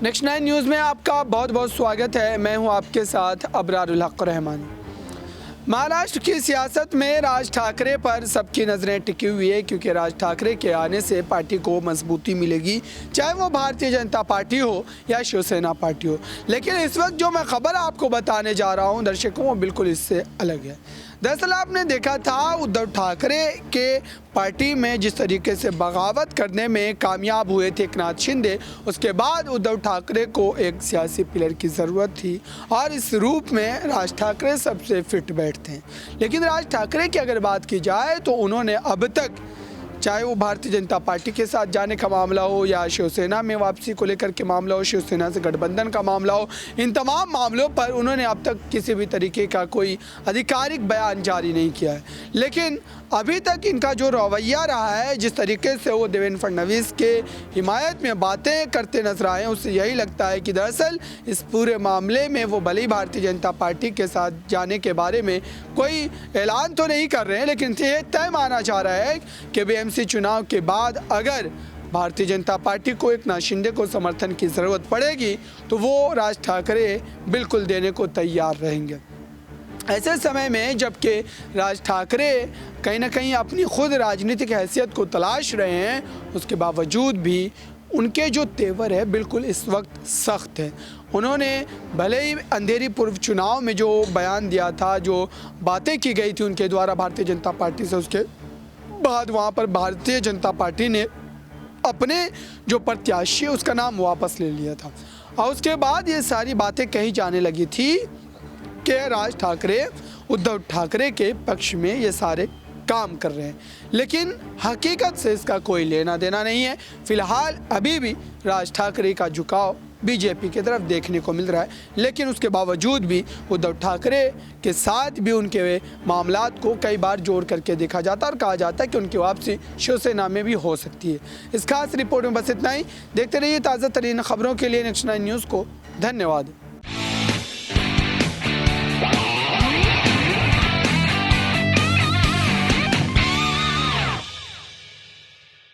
Next 9 news में आपका बहुत बहुत स्वागत है। मैं हूं आपके साथ अबरारुल हक रहमान। महाराष्ट्र की सियासत में राज ठाकरे पर सबकी नज़रें टिकी हुई है, क्योंकि राज ठाकरे के आने से पार्टी को मजबूती मिलेगी, चाहे वो भारतीय जनता पार्टी हो या शिवसेना पार्टी हो। लेकिन इस वक्त जो मैं खबर आपको बताने जा रहा हूं दर्शकों, वो बिल्कुल इससे अलग है। दरअसल आपने देखा था उद्धव ठाकरे के पार्टी में जिस तरीके से बगावत करने में कामयाब हुए थे एकनाथ शिंदे, उसके बाद उद्धव ठाकरे को एक सियासी पिलर की ज़रूरत थी और इस रूप में राज ठाकरे सबसे फिट बैठते हैं। लेकिन राज ठाकरे की अगर बात की जाए तो उन्होंने अब तक, चाहे वो भारतीय जनता पार्टी के साथ जाने का मामला हो या शिवसेना में वापसी को लेकर के मामला हो, शिवसेना से गठबंधन का मामला हो, इन तमाम मामलों पर उन्होंने अब तक किसी भी तरीके का कोई आधिकारिक बयान जारी नहीं किया है। लेकिन अभी तक इनका जो रवैया रहा है, जिस तरीके से वो देवेंद्र फडणवीस के हिमायत में बातें करते नजर आए, उससे यही लगता है कि दरअसल इस पूरे मामले में वो भले ही भारतीय जनता पार्टी के साथ जाने के बारे में कोई ऐलान तो नहीं कर रहे हैं, लेकिन ये तय माना जा रहा है कि बीएमसी चुनाव के बाद अगर भारतीय जनता पार्टी को एकनाथ शिंदे को समर्थन की ज़रूरत पड़ेगी तो वो राज ठाकरे बिल्कुल देने को तैयार रहेंगे। ऐसे समय में जबकि राज ठाकरे कहीं ना कहीं अपनी खुद राजनीतिक हैसियत को तलाश रहे हैं, उसके बावजूद भी उनके जो तेवर है बिल्कुल इस वक्त सख्त है। उन्होंने भले ही अंधेरी पूर्व चुनाव में जो बयान दिया था, जो बातें की गई थी उनके द्वारा भारतीय जनता पार्टी से, उसके बाद वहाँ पर भारतीय जनता पार्टी ने अपने जो प्रत्याशी है उसका नाम वापस ले लिया था और उसके बाद ये सारी बातें कही जाने लगी थी कि राज ठाकरे उद्धव ठाकरे के पक्ष में ये सारे काम कर रहे हैं। लेकिन हकीकत से इसका कोई लेना देना नहीं है। फिलहाल अभी भी राज ठाकरे का झुकाव बीजेपी की तरफ देखने को मिल रहा है, लेकिन उसके बावजूद भी उद्धव ठाकरे के साथ भी उनके मामलात को कई बार जोड़ करके देखा जाता है और कहा जाता है कि उनकी वापसी शिवसेना में भी हो सकती है। इस खास रिपोर्ट में बस इतना ही। देखते रहिए ताज़ा तरीन खबरों के लिए नेक्स्ट 9 न्यूज़ को। धन्यवाद।